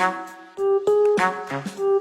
Now go!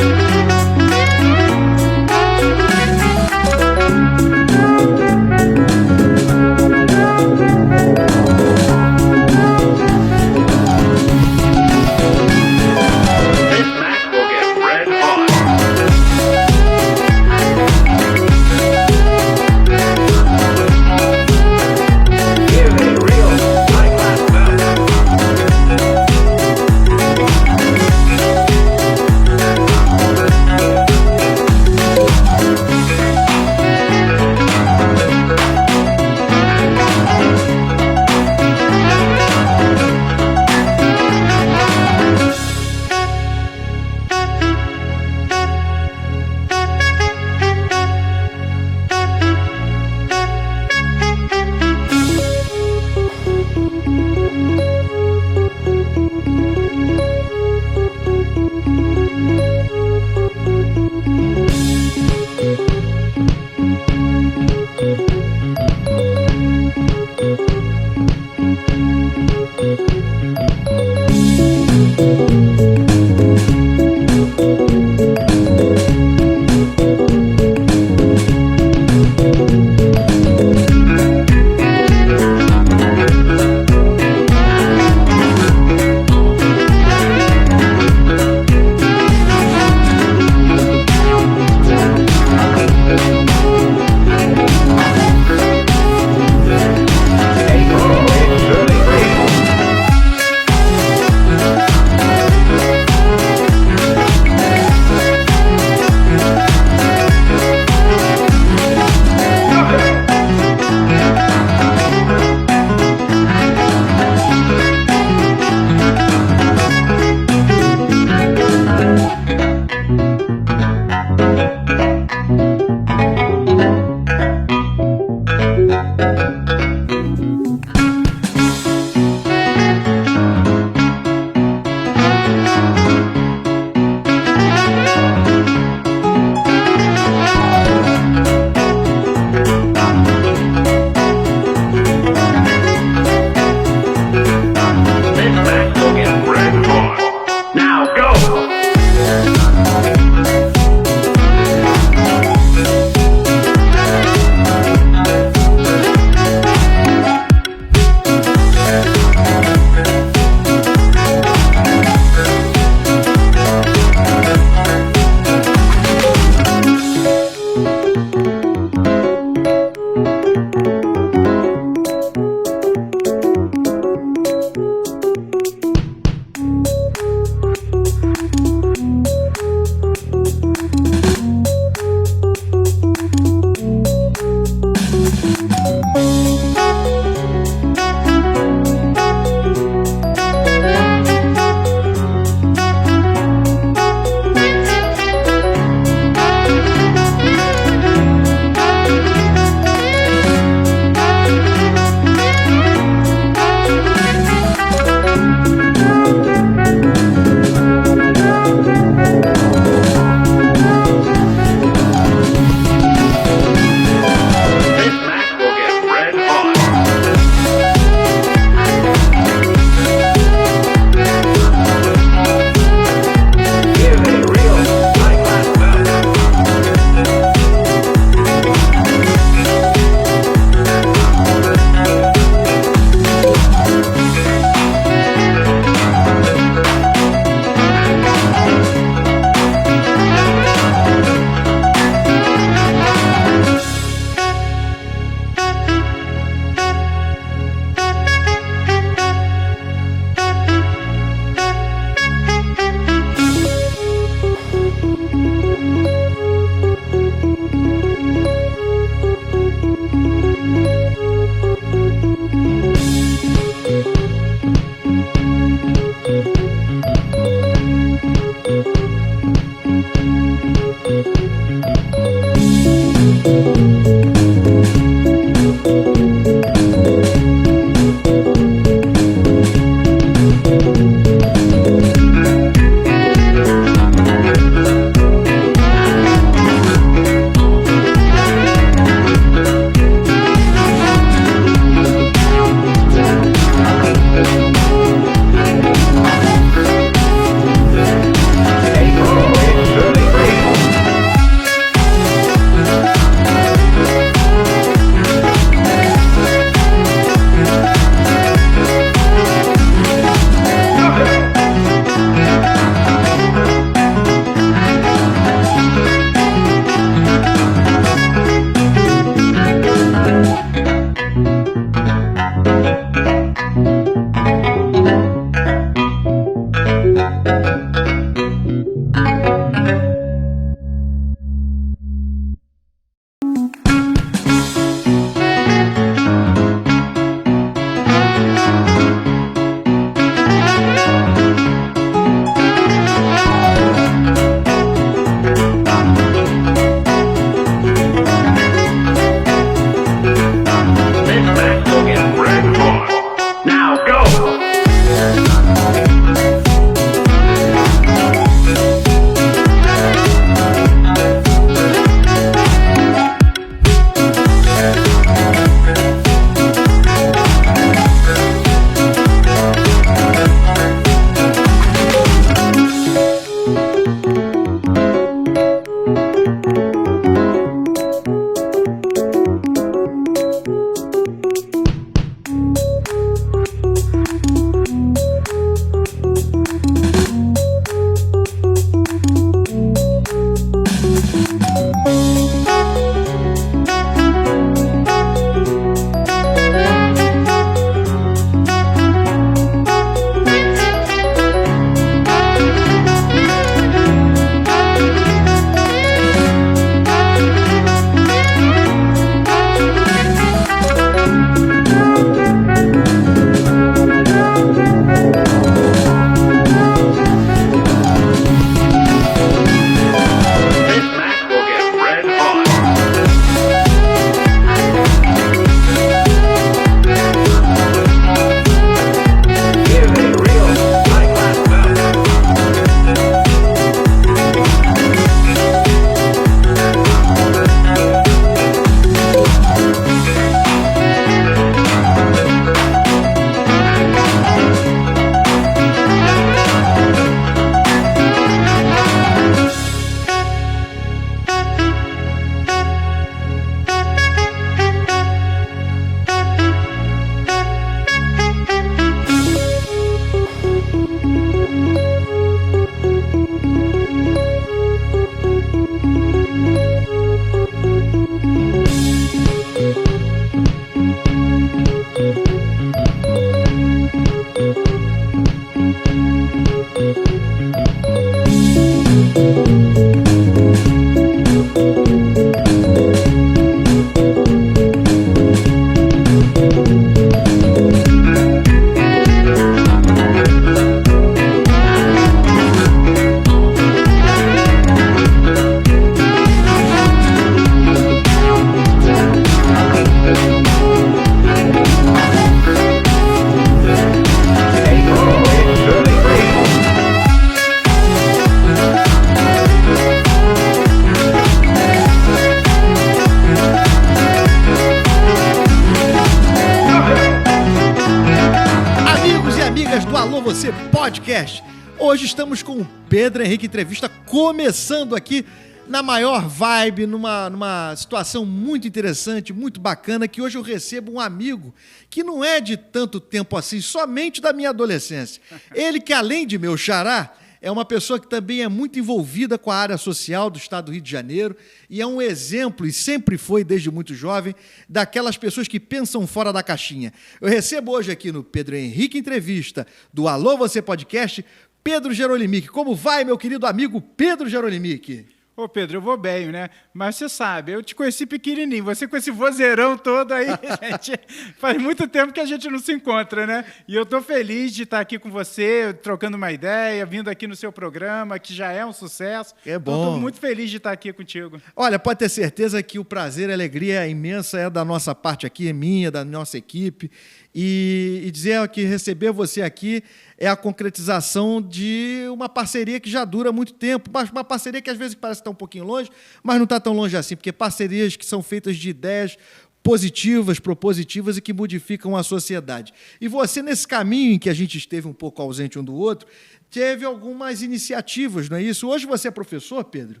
Alô Você Podcast. Hoje estamos com o Pedro Henrique Entrevista, começando aqui na maior vibe, numa situação muito interessante, muito bacana, que hoje eu recebo um amigo que não é de tanto tempo assim, somente da minha adolescência. Ele que, além de meu xará, é uma pessoa que também é muito envolvida com a área social do estado do Rio de Janeiro e é um exemplo, e sempre foi desde muito jovem, daquelas pessoas que pensam fora da caixinha. Eu recebo hoje aqui no Pedro Henrique Entrevista, do Alô Você Podcast, Pedro Gerolimic. Como vai, meu querido amigo Pedro Gerolimic? Ô, Pedro, eu vou bem, né? Mas você sabe, eu te conheci pequenininho, você com esse vozeirão todo aí, gente, faz muito tempo que a gente não se encontra, né? E eu estou feliz de estar aqui com você, trocando uma ideia, vindo aqui no seu programa, que já é um sucesso. É bom. Estou muito feliz de estar aqui contigo. Olha, pode ter certeza que o prazer e a alegria imensa é da nossa parte aqui, é minha, da nossa equipe. E dizer que receber você aqui é a concretização de uma parceria que já dura muito tempo, mas uma parceria que às vezes parece estar um pouquinho longe, mas não está tão longe assim, porque parcerias que são feitas de ideias positivas, propositivas e que modificam a sociedade. E você, nesse caminho em que a gente esteve um pouco ausente um do outro, teve algumas iniciativas, não é isso? Hoje você é professor, Pedro?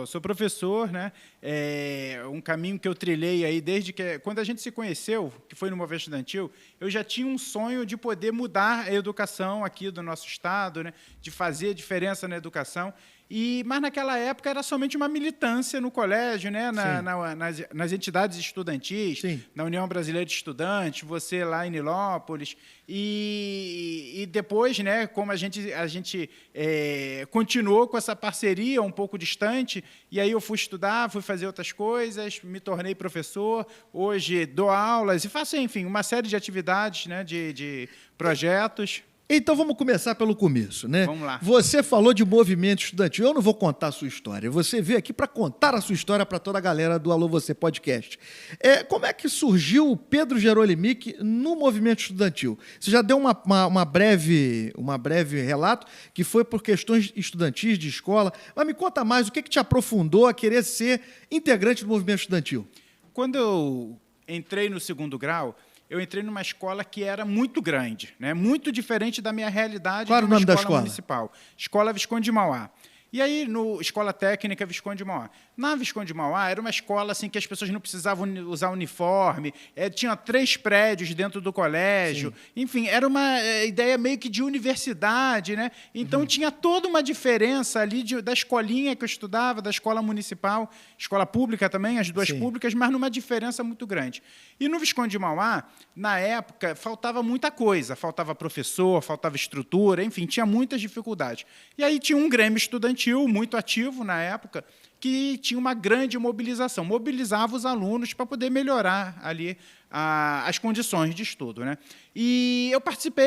Sou professor, né? É um caminho que eu trilhei aí desde que... Quando a gente se conheceu, que foi no Movimento Estudantil, eu já tinha um sonho de poder mudar a educação aqui do nosso estado, né? De fazer diferença na educação. Mas, naquela época, era somente uma militância no colégio, né? Nas entidades estudantis, sim, na União Brasileira de Estudantes, você lá em Nilópolis. E depois, né, como a gente continuou com essa parceria um pouco distante, e aí eu fui estudar, fui fazer outras coisas, me tornei professor, hoje dou aulas e faço, enfim, uma série de atividades, né, de projetos. Então vamos começar pelo começo, né? Vamos lá. Você falou de movimento estudantil. Eu não vou contar a sua história. Você veio aqui para contar a sua história para toda a galera do Alô Você Podcast. Como é que surgiu o Pedro Gerolimic no movimento estudantil? Você já deu uma breve relato que foi por questões estudantis de escola, mas me conta mais, o que te aprofundou a querer ser integrante do movimento estudantil? Quando eu entrei no segundo grau, eu entrei numa escola que era muito grande, né? Muito diferente da minha realidade. Qual era o nome da escola? Municipal. Escola Visconde de Mauá. E aí, Escola Técnica Visconde de Mauá. Na Visconde de Mauá, era uma escola assim, que as pessoas não precisavam usar uniforme, tinha 3 prédios dentro do colégio. Sim. Enfim, era uma ideia meio que de universidade, né? Então, tinha toda uma diferença ali da escolinha que eu estudava, da escola municipal, escola pública também, as duas, sim, públicas, mas numa diferença muito grande. E no Visconde de Mauá, na época, faltava muita coisa. Faltava professor, faltava estrutura, enfim, tinha muitas dificuldades. E aí tinha um grêmio estudantil muito ativo na época, que tinha uma grande mobilização, mobilizava os alunos para poder melhorar ali as condições de estudo, né? E eu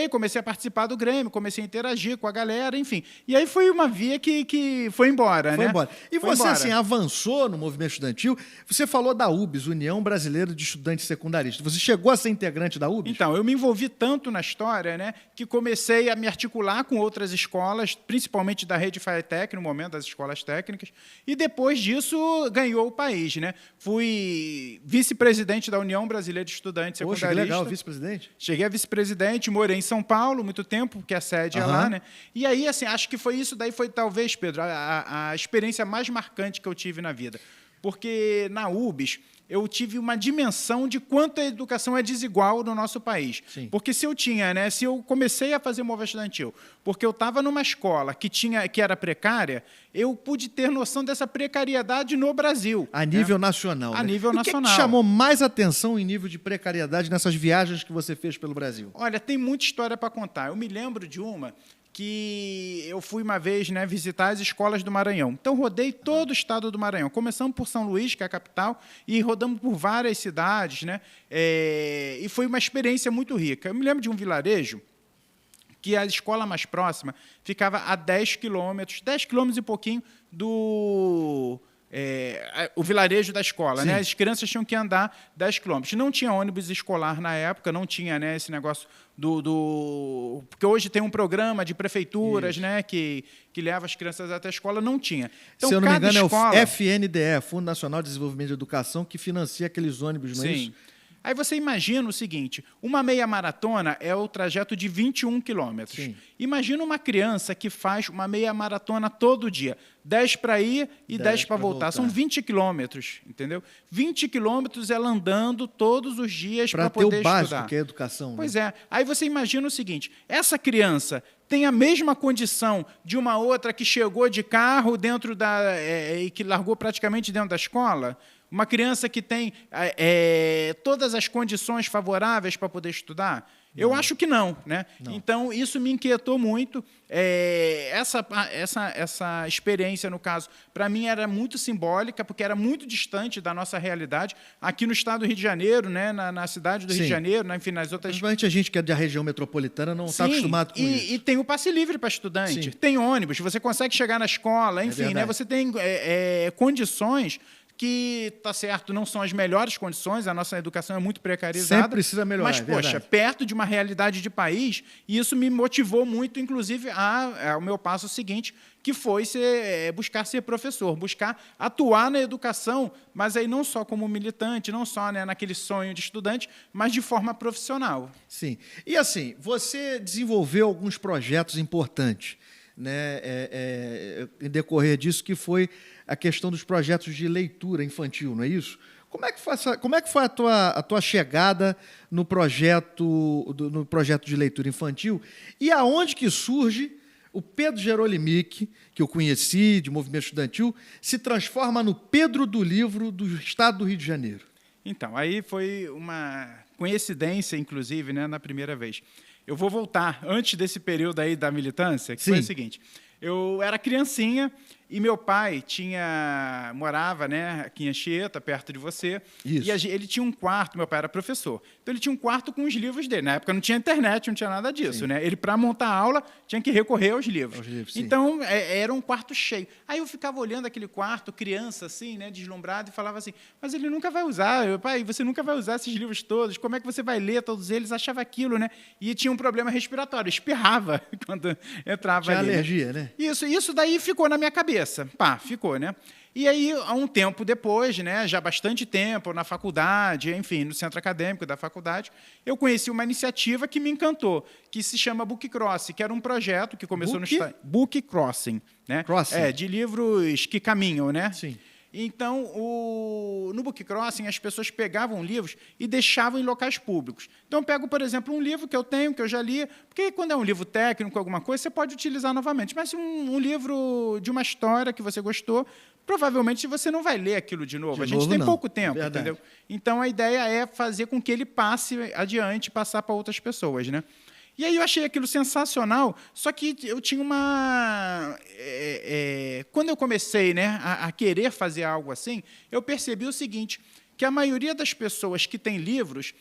comecei a participar do Grêmio, comecei a interagir com a galera, enfim. E aí foi uma via que foi embora, foi, né? Embora. E foi você, embora. Assim, avançou no movimento estudantil. Você falou da UBS, União Brasileira de Estudantes Secundaristas. Você chegou a ser integrante da UBS? Então, eu me envolvi tanto na história, né, que comecei a me articular com outras escolas, principalmente da Rede FATEC, no momento das escolas técnicas, e depois disso ganhou o país, né? Fui vice-presidente da União Brasileira de Estudantes Secundaristas. Poxa, que legal, vice-presidente. Cheguei a vice-presidente, morei em São Paulo muito tempo, porque a sede é lá, né? E aí, assim, acho que foi isso, daí foi talvez, Pedro, a experiência mais marcante que eu tive na vida. Porque na UBS eu tive uma dimensão de quanto a educação é desigual no nosso país. Sim. Porque se eu comecei a fazer movimento estudantil, porque eu estava numa escola que era precária, eu pude ter noção dessa precariedade no Brasil. A nível nacional. A nível nacional. O que chamou mais atenção em nível de precariedade nessas viagens que você fez pelo Brasil? Olha, tem muita história para contar. Eu me lembro de uma que eu fui uma vez, né, visitar as escolas do Maranhão. Então, rodei todo o estado do Maranhão. Começamos por São Luís, que é a capital, e rodamos por várias cidades, né? E foi uma experiência muito rica. Eu me lembro de um vilarejo que a escola mais próxima ficava a 10 quilômetros e pouquinho do... o vilarejo da escola, né? As crianças tinham que andar 10 quilômetros. Não tinha ônibus escolar na época, não tinha, né, esse negócio porque hoje tem um programa de prefeituras, né, que leva as crianças até a escola, não tinha. Então, se eu não me engano, é o FNDE, Fundo Nacional de Desenvolvimento de Educação, que financia aqueles ônibus, não é isso? Aí você imagina o seguinte, uma meia maratona é o trajeto de 21 quilômetros. Sim. Imagina uma criança que faz uma meia maratona todo dia. 10 para ir e 10 para voltar. São 20 quilômetros, entendeu? 20 quilômetros ela andando todos os dias para poder ter o básico, estudar. que é a educação. Pois é. Aí você imagina o seguinte, essa criança tem a mesma condição de uma outra que chegou de carro dentro e que largou praticamente dentro da escola? Uma criança que tem todas as condições favoráveis para poder estudar? Eu acho que não, né? Não. Então, isso me inquietou muito. Essa experiência, no caso, para mim era muito simbólica, porque era muito distante da nossa realidade. Aqui no estado do Rio de Janeiro, né? na cidade do Rio de Janeiro, enfim, nas outras... Principalmente a gente que é da região metropolitana não está acostumado com isso. E tem o passe livre para estudante, Sim. tem ônibus, você consegue chegar na escola, enfim, né? Você tem condições que, tá certo, não são as melhores condições, a nossa educação é muito precarizada. Sempre precisa melhorar, mas, poxa, perto de uma realidade de país, e isso me motivou muito, inclusive, ao meu passo seguinte, que foi buscar ser professor, buscar atuar na educação, mas aí não só como militante, não só, né, naquele sonho de estudante, mas de forma profissional. Sim. E assim, você desenvolveu alguns projetos importantes, né, em decorrer disso, que foi a questão dos projetos de leitura infantil, não é isso? Como é que foi a tua chegada no projeto de leitura infantil e aonde que surge o Pedro Gerolimic, que eu conheci, de movimento estudantil, se transforma no Pedro do Livro do Estado do Rio de Janeiro? Então, aí foi uma coincidência, inclusive, né, na primeira vez. Eu vou voltar antes desse período aí da militância, que foi o seguinte: eu era criancinha e meu pai morava, né, aqui em Anchieta, perto de você. Isso. E ele tinha um quarto, meu pai era professor. Então ele tinha um quarto com os livros dele. Na época não tinha internet, não tinha nada disso, né? Ele, para montar a aula, tinha que recorrer aos livros. Então era um quarto cheio. Aí eu ficava olhando aquele quarto, criança assim, né, deslumbrado, e falava assim: mas ele nunca vai usar, pai, você nunca vai usar esses livros todos, como é que você vai ler todos eles? Achava aquilo, né? E tinha um problema respiratório, espirrava quando entrava tinha ali. Alergia, né? Isso daí ficou na minha cabeça. Ficou, né? E aí, há um tempo depois, né, já bastante tempo, na faculdade, enfim, no centro acadêmico da faculdade, eu conheci uma iniciativa que me encantou, que se chama Book Crossing, que era um projeto que começou no Book Crossing, né? De livros que caminham, né? Sim. Então, no Book Crossing, as pessoas pegavam livros e deixavam em locais públicos. Então, eu pego, por exemplo, um livro que eu tenho, que eu já li, porque quando é um livro técnico, alguma coisa, você pode utilizar novamente. Mas um livro de uma história que você gostou, provavelmente você não vai ler aquilo de novo. A gente tem pouco tempo, entendeu? Então, a ideia é fazer com que ele passe adiante, passar para outras pessoas, né? E aí eu achei aquilo sensacional, só que eu tinha quando eu comecei, né, a querer fazer algo assim, eu percebi o seguinte, que a maioria das pessoas que têm livros,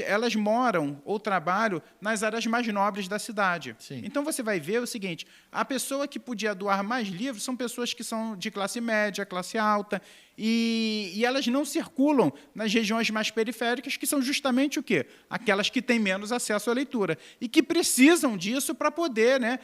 elas moram ou trabalham nas áreas mais nobres da cidade. Sim. Então, você vai ver o seguinte, a pessoa que podia doar mais livros são pessoas que são de classe média, classe alta, e elas não circulam nas regiões mais periféricas, que são justamente o quê? Aquelas que têm menos acesso à leitura, e que precisam disso para poder, né,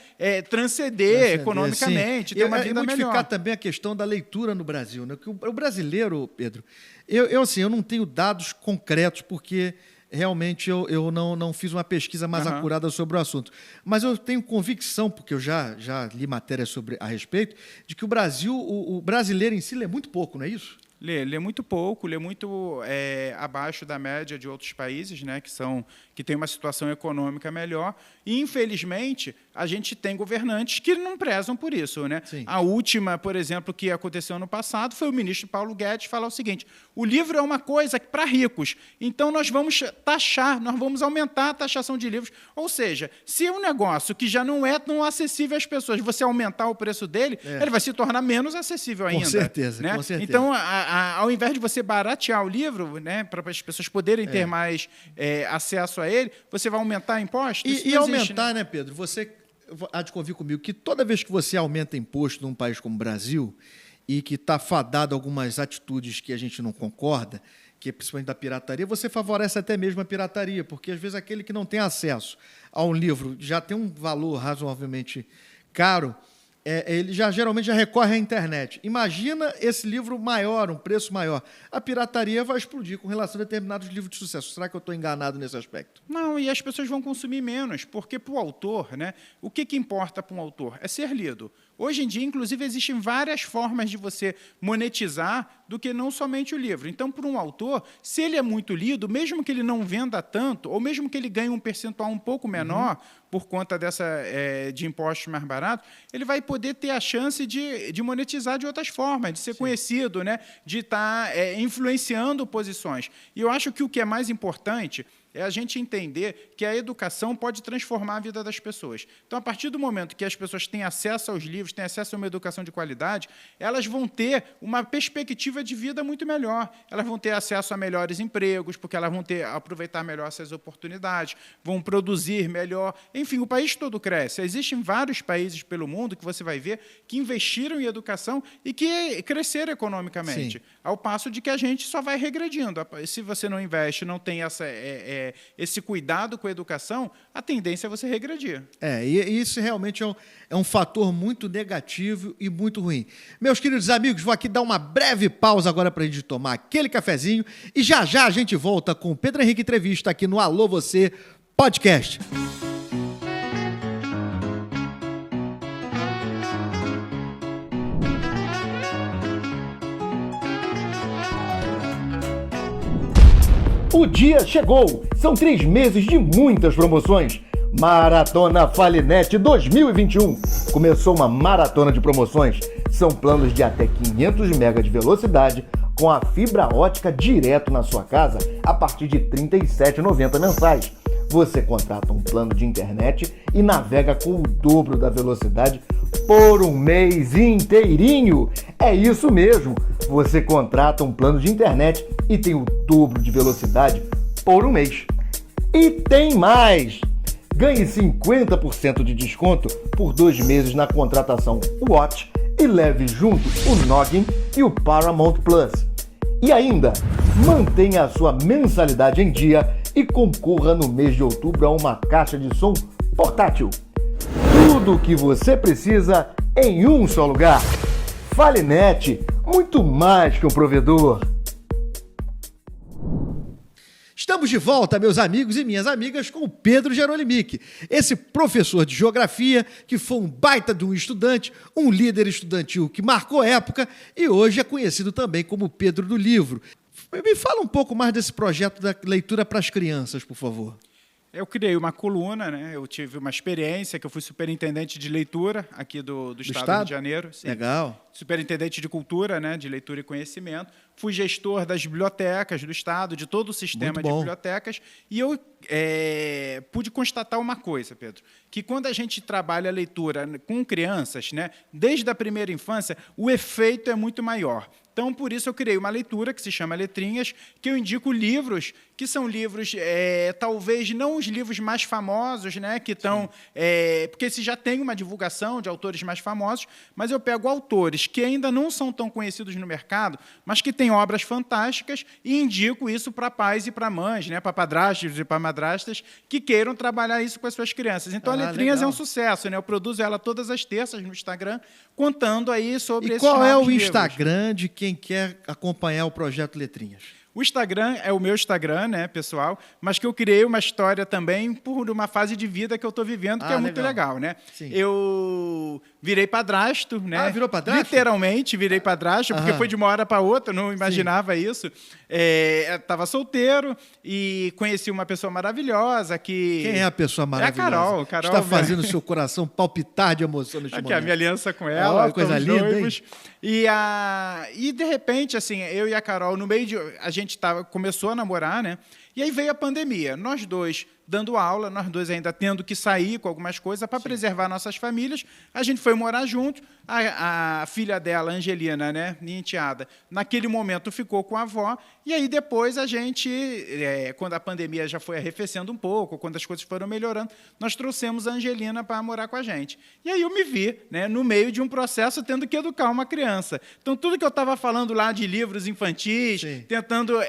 transcender economicamente, ter uma vida melhor. E modificar também a questão da leitura no Brasil, né? O brasileiro, Pedro, eu não tenho dados concretos, porque realmente eu não fiz uma pesquisa mais acurada sobre o assunto. Mas eu tenho convicção, porque eu já li matéria a respeito, de que o brasileiro em si lê muito pouco, não é isso? Lê muito pouco, lê muito abaixo da média de outros países, né, que têm uma situação econômica melhor. E, infelizmente, a gente tem governantes que não prezam por isso, né? A última, por exemplo, que aconteceu no passado, foi o ministro Paulo Guedes falar o seguinte: o livro é uma coisa para ricos, então nós vamos aumentar a taxação de livros. Ou seja, se é um negócio que já não é tão acessível às pessoas, você aumentar o preço dele, ele vai se tornar menos acessível ainda. Com certeza, né? Com certeza. Então, ao invés de você baratear o livro, né, para as pessoas poderem ter mais acesso a ele, você vai aumentar impostos? E aumentar, né, Pedro? Você há de convir comigo que toda vez que você aumenta imposto num país como o Brasil e que está fadado a algumas atitudes que a gente não concorda, que é principalmente da pirataria, você favorece até mesmo a pirataria, porque às vezes aquele que não tem acesso a um livro já tem um valor razoavelmente caro, ele geralmente já recorre à internet. Imagina esse livro maior, um preço maior. A pirataria vai explodir com relação a determinados livros de sucesso. Será que eu estou enganado nesse aspecto? Não, e as pessoas vão consumir menos, porque para o autor, né, o que importa para um autor? É ser lido. Hoje em dia, inclusive, existem várias formas de você monetizar do que não somente o livro. Então, para um autor, se ele é muito lido, mesmo que ele não venda tanto, ou mesmo que ele ganhe um percentual um pouco menor, por conta de impostos mais baratos, ele vai poder ter a chance de monetizar de outras formas, de ser conhecido, né, de estar influenciando posições. E eu acho que o que é mais importante é a gente entender que a educação pode transformar a vida das pessoas. Então, a partir do momento que as pessoas têm acesso aos livros, têm acesso a uma educação de qualidade, elas vão ter uma perspectiva de vida muito melhor. Elas vão ter acesso a melhores empregos, porque elas vão aproveitar melhor essas oportunidades, vão produzir melhor. Enfim, o país todo cresce. Existem vários países pelo mundo que você vai ver que investiram em educação e que cresceram economicamente, ao passo de que a gente só vai regredindo. Se você não investe, não tem esse cuidado com a educação, a tendência é você regredir. E isso realmente é um fator muito negativo e muito ruim. Meus queridos amigos, vou aqui dar uma breve pausa agora para a gente tomar aquele cafezinho e já a gente volta com o Pedro Henrique Entrevista aqui no Alô Você Podcast. O dia chegou! São 3 meses de muitas promoções. Maratona Falinet 2021. Começou uma maratona de promoções. São planos de até 500 MB de velocidade com a fibra ótica direto na sua casa a partir de R$ 37,90 mensais. Você contrata um plano de internet e navega com o dobro da velocidade por um mês inteirinho. É isso mesmo, você contrata um plano de internet e tem o dobro de velocidade por um mês. E tem mais! Ganhe 50% de desconto por 2 meses na contratação Watch e leve junto o Noggin e o Paramount Plus. E ainda, mantenha a sua mensalidade em dia e concorra no mês de outubro a uma caixa de som portátil. Tudo o que você precisa em um só lugar. Falinet, muito mais que um provedor. Estamos de volta, meus amigos e minhas amigas, com o Pedro Jerolimic, esse professor de geografia que foi um baita de um estudante, um líder estudantil que marcou época e hoje é conhecido também como Pedro do Livro. Me fala um pouco mais desse projeto da leitura para as crianças, por favor. Eu criei uma coluna, né? Eu tive uma experiência que eu fui superintendente de leitura aqui do estado do Rio de Janeiro. Sim. Legal. Superintendente de cultura, né? De leitura e conhecimento. Fui gestor das bibliotecas do estado, de todo o sistema de bibliotecas. E eu pude constatar uma coisa, Pedro, que quando a gente trabalha a leitura com crianças, né? Desde a primeira infância, o efeito é muito maior. Então, por isso, eu criei uma leitura que se chama Letrinhas, que eu indico livros, que são livros, talvez não os livros mais famosos, né, que estão... porque se já tem uma divulgação de autores mais famosos, mas eu pego autores que ainda não são tão conhecidos no mercado, mas que têm obras fantásticas e indico isso para pais e para mães, né, para padrastos e para madrastas, que queiram trabalhar isso com as suas crianças. Então, a Letrinhas legal. É um sucesso, né? Eu produzo ela todas as terças no Instagram, contando aí sobre esses livros. E qual é o livros. Instagram de quem quer acompanhar o projeto Letrinhas? O Instagram é o meu Instagram, né, pessoal, mas que eu criei uma história também por uma fase de vida que eu estou vivendo, que é muito legal, né? Sim. Eu virei padrasto, né? Virou padrasto? Literalmente virei padrasto, porque foi de uma hora para outra, não imaginava isso. Estava solteiro e conheci uma pessoa maravilhosa que... Quem é a pessoa maravilhosa? É a Carol. Está fazendo o seu coração palpitar de emoção neste momento. A minha aliança com ela, coisa linda, noivos. Hein? E de repente, assim, eu e a Carol, no meio de... A gente começou a namorar, né? E aí veio a pandemia. Nós dois dando aula, nós dois ainda tendo que sair com algumas coisas para preservar nossas famílias. A gente foi morar junto. A filha dela, Angelina, né, minha enteada, naquele momento ficou com a avó. E aí depois a gente, quando a pandemia já foi arrefecendo um pouco, quando as coisas foram melhorando, nós trouxemos a Angelina para morar com a gente. E aí eu me vi, né, no meio de um processo tendo que educar uma criança. Então, tudo que eu estava falando lá de livros infantis, tentando...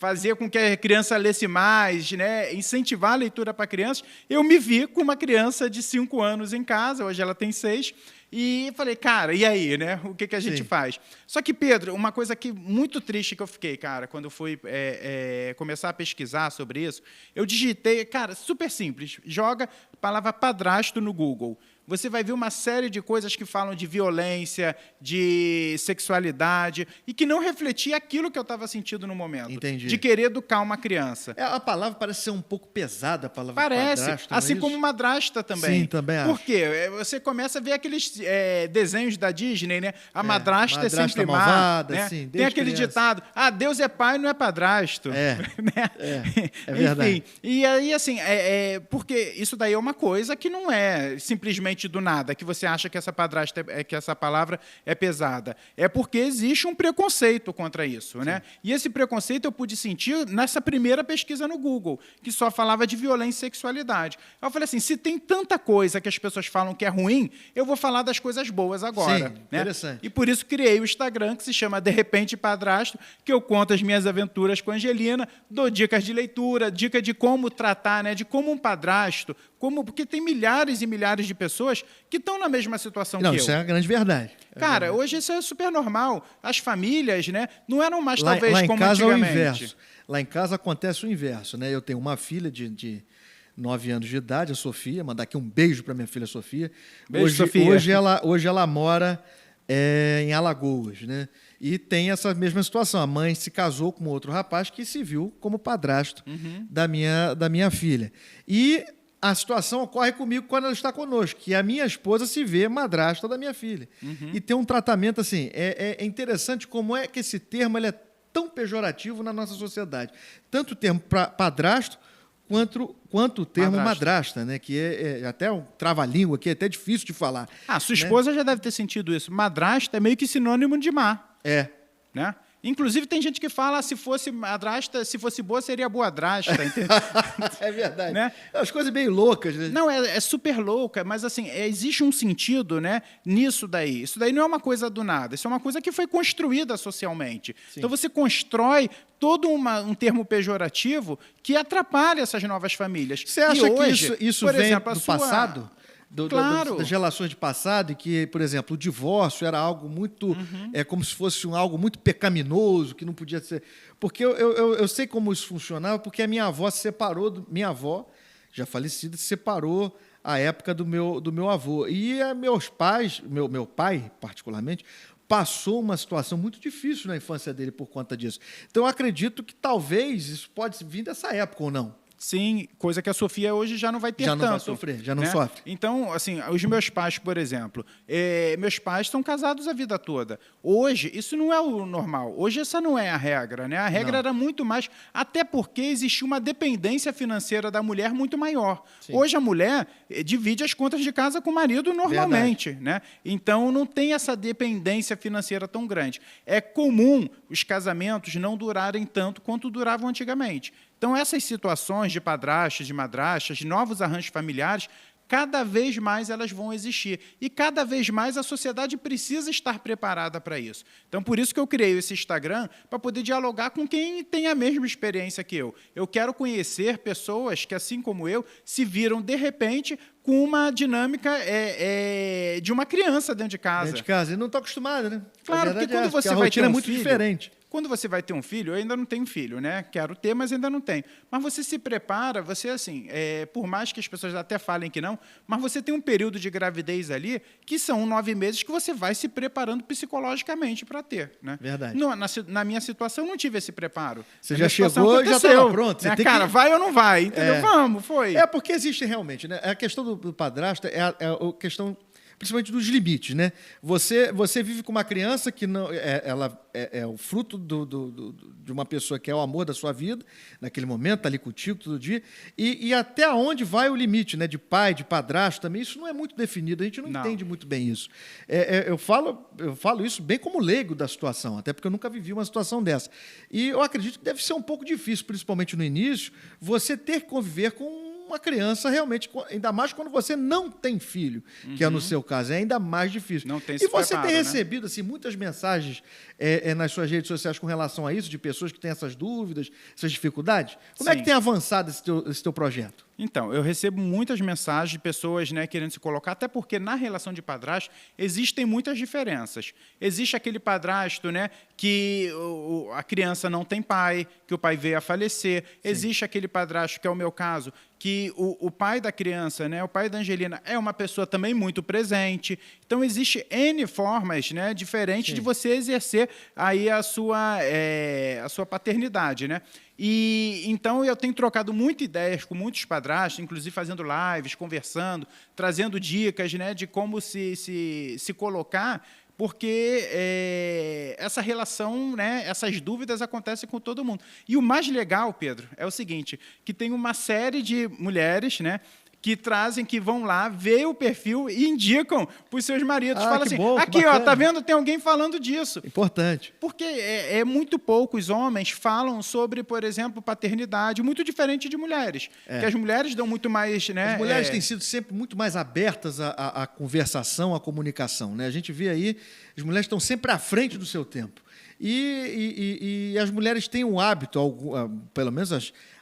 fazer com que a criança lesse mais, né? Incentivar a leitura para crianças, eu me vi com uma criança de 5 anos em casa, hoje ela tem 6, e falei, cara, e aí, né? O que a gente faz? Só que, Pedro, uma coisa muito triste que eu fiquei, cara, quando eu fui começar a pesquisar sobre isso, eu digitei, cara, super simples, joga a palavra padrasto no Google. Você vai ver uma série de coisas que falam de violência, de sexualidade, e que não refletia aquilo que eu estava sentindo no momento. Entendi. De querer educar uma criança. A palavra parece ser um pouco pesada, a palavra parece, padrasto, assim como madrasta também. Sim, também acho. Por quê? Você começa a ver aqueles desenhos da Disney, né? A madrasta é sempre malvada, má. Né? Sim, tem aquele ditado, Deus é pai, não é padrasto. É, né? é verdade. Enfim, e aí, assim, porque isso daí é uma coisa que não é simplesmente do nada, que você acha que essa padrasta, que essa palavra é pesada. É porque existe um preconceito contra isso, né? E esse preconceito eu pude sentir nessa primeira pesquisa no Google, que só falava de violência e sexualidade. Eu falei assim, se tem tanta coisa que as pessoas falam que é ruim, eu vou falar das coisas boas agora. Sim, né? interessante. E por isso criei o Instagram, que se chama De Repente Padrasto, que eu conto as minhas aventuras com a Angelina, dou dicas de leitura, dica de como tratar, né? De como um padrasto, porque tem milhares e milhares de pessoas que estão na mesma situação que eu. Não, isso é a grande verdade. Cara, hoje isso é super normal. As famílias, né, não eram mais, lá talvez, em como casa antigamente. É o inverso. Lá em casa acontece o inverso, né? Eu tenho uma filha de 9 anos de idade, a Sofia, mandar aqui um beijo para minha filha Sofia. Beijo, Sofia. Hoje ela mora em Alagoas, né? E tem essa mesma situação. A mãe se casou com outro rapaz que se viu como padrasto da minha filha. E a situação ocorre comigo quando ela está conosco, que a minha esposa se vê madrasta da minha filha. E tem um tratamento assim, é interessante como é que esse termo ele é tão pejorativo na nossa sociedade. Tanto o termo padrasto quanto o termo madrasta, né? Que é até um trava-língua, que é até difícil de falar. Sua esposa já deve ter sentido isso. Madrasta é meio que sinônimo de má. Né? Inclusive, tem gente que fala, se fosse madrasta, se fosse boa, seria boadrasta. É verdade. Né? As coisas bem loucas, né? Não, é super louca, mas assim, existe um sentido, né, nisso daí. Isso daí não é uma coisa do nada, isso é uma coisa que foi construída socialmente. Sim. Então, você constrói todo um termo pejorativo que atrapalha essas novas famílias. Você acha hoje, que isso por vem exemplo, do passado? Claro. Das relações de passado, e que, por exemplo, o divórcio era algo muito... como se fosse algo muito pecaminoso, que não podia ser... Porque eu sei como isso funcionava, porque a minha avó se separou... Minha avó, já falecida, se separou à época do meu avô. E meus pais, meu pai, particularmente, passou uma situação muito difícil na infância dele por conta disso. Então, eu acredito que talvez isso pode vir dessa época ou não. Sim, coisa que a Sofia hoje já não vai ter tanto. Já não vai sofrer, já não sofre. Então, assim, os meus pais, por exemplo, meus pais estão casados a vida toda. Hoje, isso não é o normal. Hoje, essa não é a regra, né? A regra era muito mais... Até porque existia uma dependência financeira da mulher muito maior. Sim. Hoje, a mulher divide as contas de casa com o marido normalmente, né? Então, não tem essa dependência financeira tão grande. É comum os casamentos não durarem tanto quanto duravam antigamente. Então, essas situações de padrastos, de madrastas, de novos arranjos familiares, cada vez mais elas vão existir. E cada vez mais a sociedade precisa estar preparada para isso. Então, por isso que eu criei esse Instagram, para poder dialogar com quem tem a mesma experiência que eu. Eu quero conhecer pessoas que, assim como eu, se viram, de repente, com uma dinâmica de uma criança dentro de casa. Dentro de casa. E não estou acostumado, né? Claro, porque quando você vai ter é muito diferente. Quando você vai ter um filho, eu ainda não tenho filho, né? Quero ter, mas ainda não tenho. Mas você se prepara, você assim, por mais que as pessoas até falem que não, mas você tem um período de gravidez ali que são 9 meses que você vai se preparando psicologicamente para ter, né? Verdade. Na minha situação, eu não tive esse preparo. Você já chegou e já estava pronto. Né? Cara, vai ou não vai, entendeu? Vamos, foi. Porque existe realmente, né? A questão do padrasto é a questão... principalmente dos limites, né? Você vive com uma criança que não, ela é o fruto de uma pessoa que é o amor da sua vida, naquele momento, está ali contigo todo dia, e até onde vai o limite, né? De pai, de padrasto também, isso não é muito definido, a gente não entende muito bem isso. Eu falo isso bem como leigo da situação, até porque eu nunca vivi uma situação dessa. E eu acredito que deve ser um pouco difícil, principalmente no início, você ter que conviver com com a criança realmente, ainda mais quando você não tem filho, que é no seu caso, é ainda mais difícil. Não tem e esse você preparo, tem né? recebido assim, muitas mensagens nas suas redes sociais com relação a isso, de pessoas que têm essas dúvidas, essas dificuldades? Como é que Sim. tem avançado esse teu projeto? Então, eu recebo muitas mensagens de pessoas, né, querendo se colocar, até porque na relação de padrasto existem muitas diferenças. Existe aquele padrasto, né, que a criança não tem pai, que o pai veio a falecer. Sim. Existe aquele padrasto, que é o meu caso, que o pai da criança, né, o pai da Angelina, é uma pessoa também muito presente. Então, existe N formas, né, diferentes Sim. de você exercer aí a sua paternidade, né? E então eu tenho trocado muitas ideias com muitos padrastos, inclusive fazendo lives, conversando, trazendo dicas, né, de como se colocar, porque essa relação, né, essas dúvidas acontecem com todo mundo. E o mais legal, Pedro, é o seguinte, que tem uma série de mulheres, né, que trazem, que vão lá, veem o perfil e indicam para os seus maridos. Fala assim, bom, aqui, ó, tá vendo? Tem alguém falando disso. Importante. Porque muito poucos homens falam sobre, por exemplo, paternidade, muito diferente de mulheres. Que as mulheres dão muito mais... Né, as mulheres têm sido sempre muito mais abertas à conversação, à comunicação. Né? A gente vê aí, as mulheres estão sempre à frente do seu tempo. E as mulheres têm um hábito, pelo menos a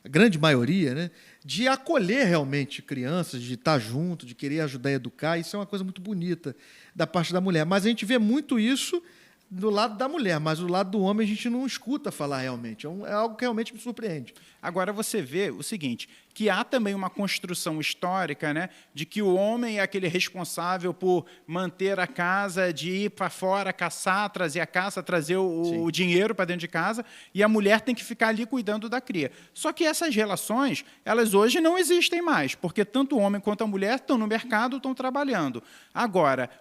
grande maioria, né, de acolher realmente crianças, de estar junto, de querer ajudar a educar. Isso é uma coisa muito bonita da parte da mulher. Mas a gente vê muito isso do lado da mulher, mas do lado do homem a gente não escuta falar realmente. É algo que realmente me surpreende. Agora, você vê o seguinte, que há também uma construção histórica, né, de que o homem é aquele responsável por manter a casa, de ir para fora, caçar, trazer a caça, trazer o dinheiro para dentro de casa, e a mulher tem que ficar ali cuidando da cria. Só que essas relações, elas hoje não existem mais, porque tanto o homem quanto a mulher estão no mercado, estão trabalhando. Agora,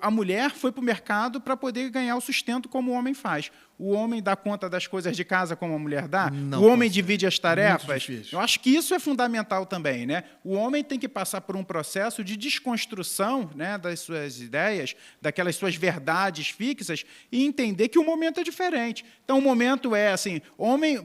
a mulher foi para o mercado para poder ganhar o sustento como o homem faz. O homem dá conta das coisas de casa como a mulher dá? Não, o homem divide as tarefas? Eu acho que isso é fundamental também, né? O homem tem que passar por um processo de desconstrução, né, das suas ideias, daquelas suas verdades fixas, e entender que o momento é diferente. Então, o momento é assim, homem,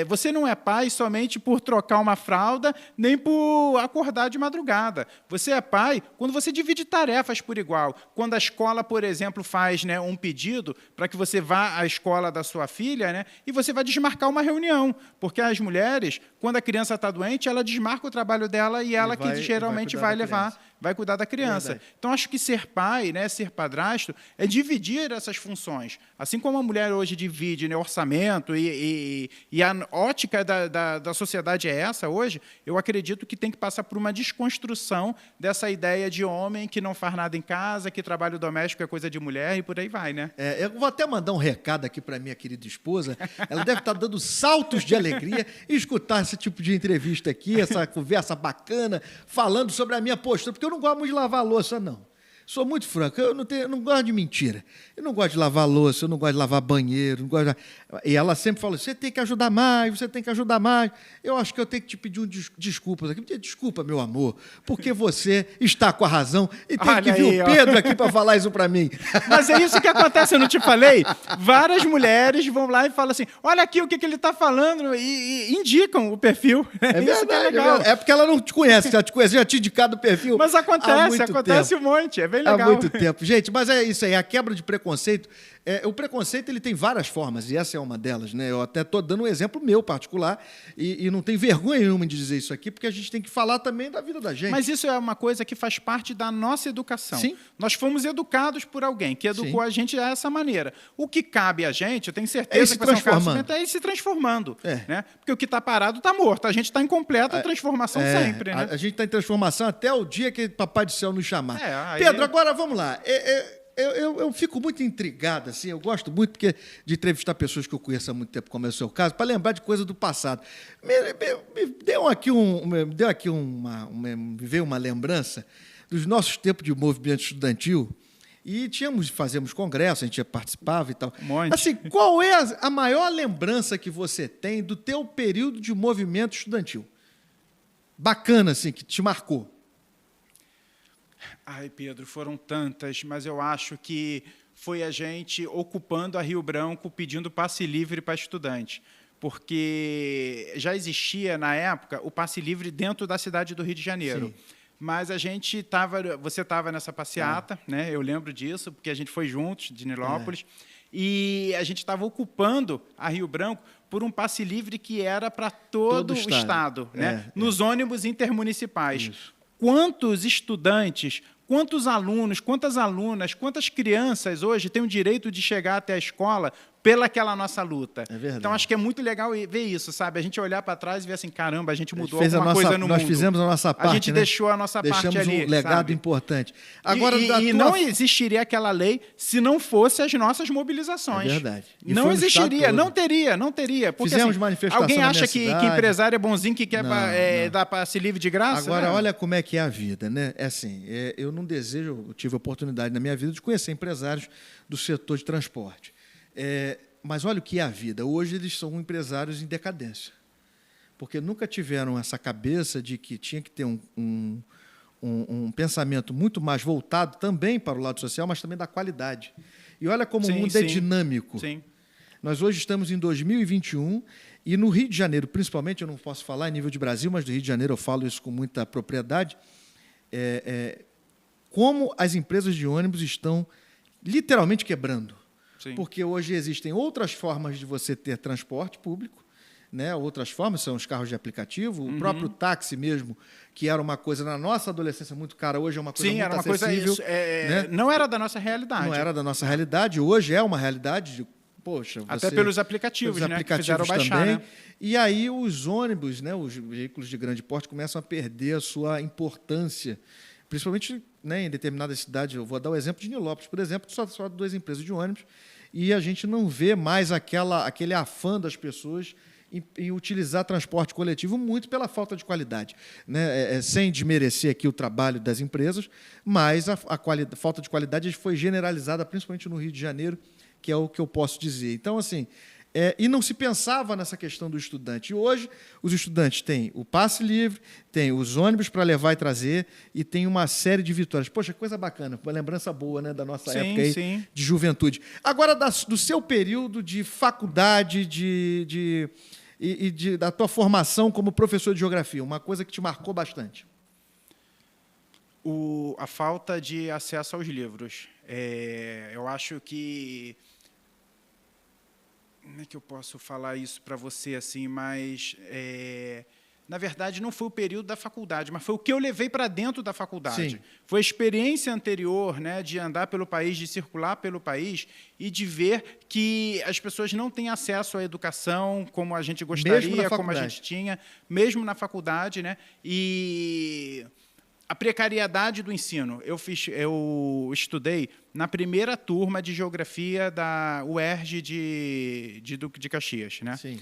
você não é pai somente por trocar uma fralda, nem por acordar de madrugada. Você é pai quando você divide tarefas por igual. Quando a escola, por exemplo, faz, né, um pedido para que você vá à escola da sua filha, né, e você vai desmarcar uma reunião, porque as mulheres, quando a criança está doente, ela desmarca o trabalho dela e ela que geralmente vai levar, vai cuidar da criança. Então, acho que ser pai, né, ser padrasto, é dividir essas funções. Assim como a mulher hoje divide, né, orçamento e a ótica da sociedade é essa hoje, eu acredito que tem que passar por uma desconstrução dessa ideia de homem que não faz nada em casa, que trabalho doméstico é coisa de mulher e por aí vai, né? Eu vou até mandar um recado aqui para minha querida esposa. Ela deve estar dando saltos de alegria em escutar esse tipo de entrevista aqui, essa conversa bacana, falando sobre a minha postura, porque eu não gosto muito de lavar louça, não. Sou muito franco, eu não gosto de mentira. Eu não gosto de lavar louça, eu não gosto de lavar banheiro. Não gosto de... E ela sempre fala, você tem que ajudar mais, você tem que ajudar mais. Eu acho que eu tenho que te pedir desculpas aqui. Desculpa, meu amor, porque você está com a razão e tem que vir o Pedro aqui para falar isso para mim. Mas é isso que acontece, eu não te falei? Várias mulheres vão lá e falam assim, olha aqui o que ele está falando, e indicam o perfil. É verdade, é porque ela não te conhece, já te conhece, já te indicado o perfil. Mas acontece um monte, é bem legal. Há muito tempo. Gente, mas é isso aí, a quebra de preconceito. O preconceito ele tem várias formas, e essa é uma delas. Né? Eu até estou dando um exemplo meu particular, e não tem vergonha nenhuma de dizer isso aqui, porque a gente tem que falar também da vida da gente. Mas isso é uma coisa que faz parte da nossa educação. Sim. Nós fomos educados por alguém que educou a gente dessa maneira. O que cabe a gente, eu tenho certeza que é ir se transformando. Né? Porque o que está parado está morto. A gente está em completa transformação sempre. Né? A gente está em transformação até o dia que Papai do Céu nos chamar. Pedro, agora vamos lá. Eu fico muito intrigado, assim, eu gosto muito de entrevistar pessoas que eu conheço há muito tempo, como é o seu caso, para lembrar de coisas do passado. Me veio uma lembrança dos nossos tempos de movimento estudantil, e fazíamos congresso, a gente participava e tal. Assim, qual é a maior lembrança que você tem do teu período de movimento estudantil? Bacana, assim, que te marcou. Ai, Pedro, foram tantas, mas eu acho que foi a gente ocupando a Rio Branco pedindo passe livre para estudante. porque já existia, na época, o passe livre dentro da cidade do Rio de Janeiro. Sim. Mas você estava nessa passeata, né? Eu lembro disso, porque a gente foi juntos, de Nilópolis, e a gente estava ocupando a Rio Branco por um passe livre que era para todo o estado, né? Nos ônibus intermunicipais. Isso. Quantos estudantes, quantos alunos, quantas alunas, quantas crianças hoje têm o direito de chegar até a escola pelaquela nossa luta? É verdade. Então, acho que é muito legal ver isso, sabe? A gente olhar para trás e ver assim, caramba, a gente mudou alguma coisa no mundo. Nós fizemos a nossa parte, a gente deixou a nossa parte ali. Deixamos um legado sabe? Importante. Agora, não existiria aquela lei se não fosse as nossas mobilizações. É verdade. Não existiria, não teria. Porque, fizemos assim, manifestação alguém acha que cidade. empresário é bonzinho, que quer dar passe livre de graça? Agora, né? olha como é que é a vida, né? É assim, eu não desejo, eu tive a oportunidade na minha vida de conhecer empresários do setor de transporte. Mas olha o que é a vida. Hoje eles são empresários em decadência, porque nunca tiveram essa cabeça de que tinha que ter um pensamento muito mais voltado também para o lado social, mas também da qualidade. E olha como o mundo é dinâmico. Sim. Nós hoje estamos em 2021 e no Rio de Janeiro, principalmente, eu não posso falar em nível de Brasil, mas do Rio de Janeiro eu falo isso com muita propriedade, como as empresas de ônibus estão literalmente quebrando. Sim. Porque hoje existem outras formas de você ter transporte público, né? Outras formas são os carros de aplicativo, o próprio táxi mesmo, que era uma coisa na nossa adolescência muito cara, hoje é uma coisa muito acessível. Né? Não era da nossa realidade. Não era da nossa realidade, hoje é uma realidade. Poxa, até pelos aplicativos, né? Que fizeram baixar, também. Né? E aí os ônibus, né? Os veículos de grande porte começam a perder a sua importância, principalmente, né, em determinadas cidades. Eu vou dar o exemplo de Nilópolis, por exemplo, que só 2 empresas de ônibus, e a gente não vê mais aquele afã das pessoas em utilizar transporte coletivo, muito pela falta de qualidade. Né? Sem desmerecer aqui o trabalho das empresas, mas a falta de qualidade foi generalizada, principalmente no Rio de Janeiro, que é o que eu posso dizer. Então, assim, e não se pensava nessa questão do estudante. E hoje, os estudantes têm o passe livre, têm os ônibus para levar e trazer, e tem uma série de vitórias. Poxa, coisa bacana, uma lembrança boa, né, da nossa época aí, de juventude. Agora, do seu período de faculdade, da tua formação como professor de geografia, uma coisa que te marcou bastante. A falta de acesso aos livros. Eu acho que... Como é que eu posso falar isso para você assim? Mas, na verdade, não foi o período da faculdade, mas foi o que eu levei para dentro da faculdade. Sim. Foi a experiência anterior, né, de andar pelo país, de circular pelo país e de ver que as pessoas não têm acesso à educação como a gente gostaria, como a gente tinha, mesmo na faculdade, né? E a precariedade do ensino. Eu estudei na primeira turma de geografia da UERJ de Duque de Caxias, né? Sim.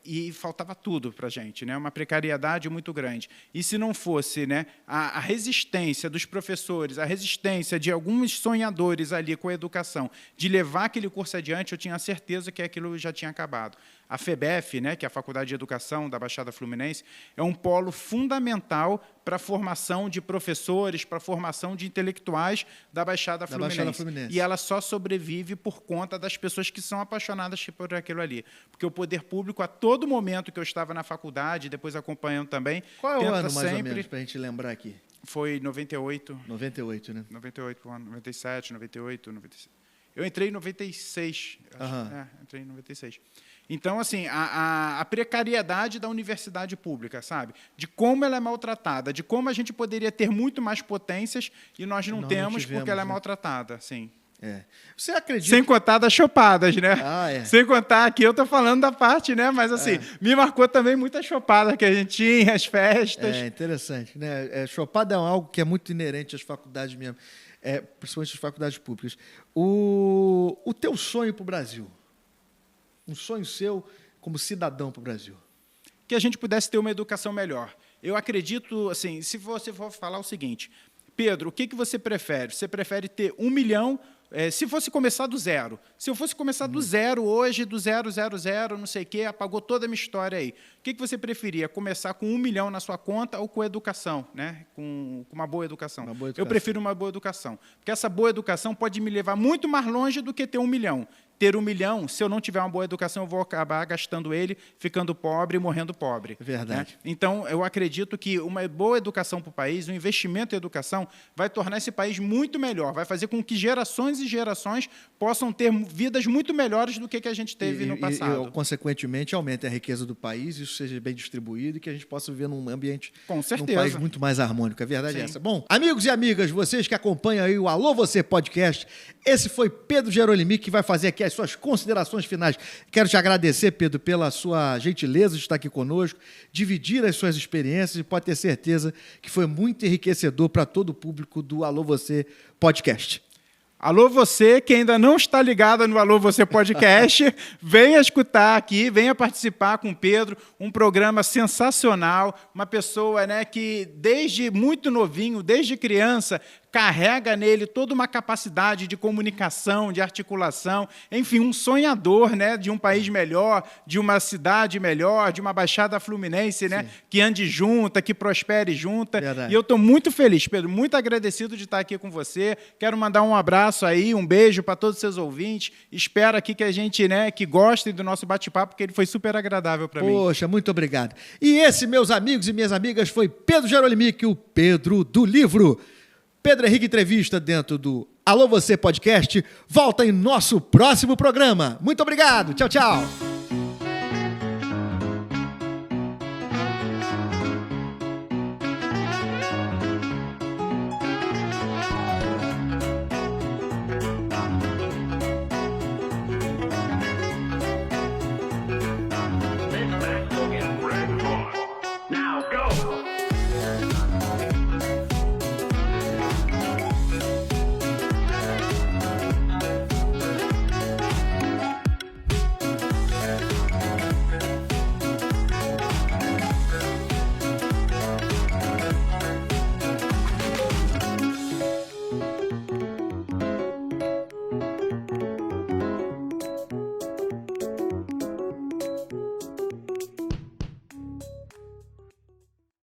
E faltava tudo para a gente, né? Uma precariedade muito grande. E se não fosse, né, a resistência dos professores, a resistência de alguns sonhadores ali com a educação, de levar aquele curso adiante, eu tinha certeza que aquilo já tinha acabado. A FEBEF, né, que é a Faculdade de Educação da Baixada Fluminense, é um polo fundamental para a formação de professores, para a formação de intelectuais da Baixada Fluminense. E ela só sobrevive por conta das pessoas que são apaixonadas por aquilo ali. Porque o poder público, a todo momento que eu estava na faculdade, depois acompanhando também... Qual é o ano, mais ou menos, para a gente lembrar aqui? Foi 98. 98, né? 98, 97, 98, 96. Eu entrei em 96. Entrei em 96. Então, assim, a precariedade da universidade pública, sabe? De como ela é maltratada, de como a gente poderia ter muito mais potências e nós não temos porque ela é maltratada, sim. Você acredita? Sem contar das chopadas, né? Sem contar aqui, eu estou falando da parte, né? Mas, assim, me marcou também muitas chopadas que a gente tinha, as festas. Interessante, né? Chopada é algo que é muito inerente às faculdades mesmo, principalmente às faculdades públicas. O teu sonho para o Brasil? Um sonho seu como cidadão para o Brasil? Que a gente pudesse ter uma educação melhor. Eu acredito, assim, se você for falar o seguinte, Pedro, o que você prefere? Você prefere ter 1 milhão se fosse começar do zero. Se eu fosse começar do zero hoje, do 000, não sei o quê, apagou toda a minha história aí. O que você preferia? Começar com 1 milhão na sua conta ou com educação, né? Com uma boa educação? Eu prefiro uma boa educação. Porque essa boa educação pode me levar muito mais longe do que ter 1 milhão. Ter 1 milhão, se eu não tiver uma boa educação, eu vou acabar gastando ele, ficando pobre e morrendo pobre. Verdade. Né? Então, eu acredito que uma boa educação para o país, um investimento em educação, vai tornar esse país muito melhor, vai fazer com que gerações e gerações possam ter vidas muito melhores do que a gente teve no passado. E, consequentemente, aumente a riqueza do país, isso seja bem distribuído e que a gente possa viver num ambiente, com certeza, num país muito mais harmônico. A verdade é essa. Bom, amigos e amigas, vocês que acompanham aí o Alô Você Podcast, esse foi Pedro Gerolimi, que vai fazer aqui as suas considerações finais. Quero te agradecer, Pedro, pela sua gentileza de estar aqui conosco, dividir as suas experiências, e pode ter certeza que foi muito enriquecedor para todo o público do Alô Você Podcast. Alô você, que ainda não está ligado no Alô Você Podcast, venha escutar aqui, venha participar com o Pedro, um programa sensacional, uma pessoa, né, que desde muito novinho, desde criança, carrega nele toda uma capacidade de comunicação, de articulação, enfim, um sonhador, né, de um país melhor, de uma cidade melhor, de uma Baixada Fluminense, né, que ande junta, que prospere junta. Verdade. E eu estou muito feliz, Pedro, muito agradecido de estar aqui com você. Quero mandar um abraço aí, um beijo para todos os seus ouvintes. Espero aqui que a gente, né, que gostem do nosso bate-papo, porque ele foi super agradável para mim. Poxa, muito obrigado. E esse, meus amigos e minhas amigas, foi Pedro Gerolimi, o Pedro do Livro. Pedro Henrique Entrevista dentro do Alô Você Podcast volta em nosso próximo programa. Muito obrigado. Tchau, tchau.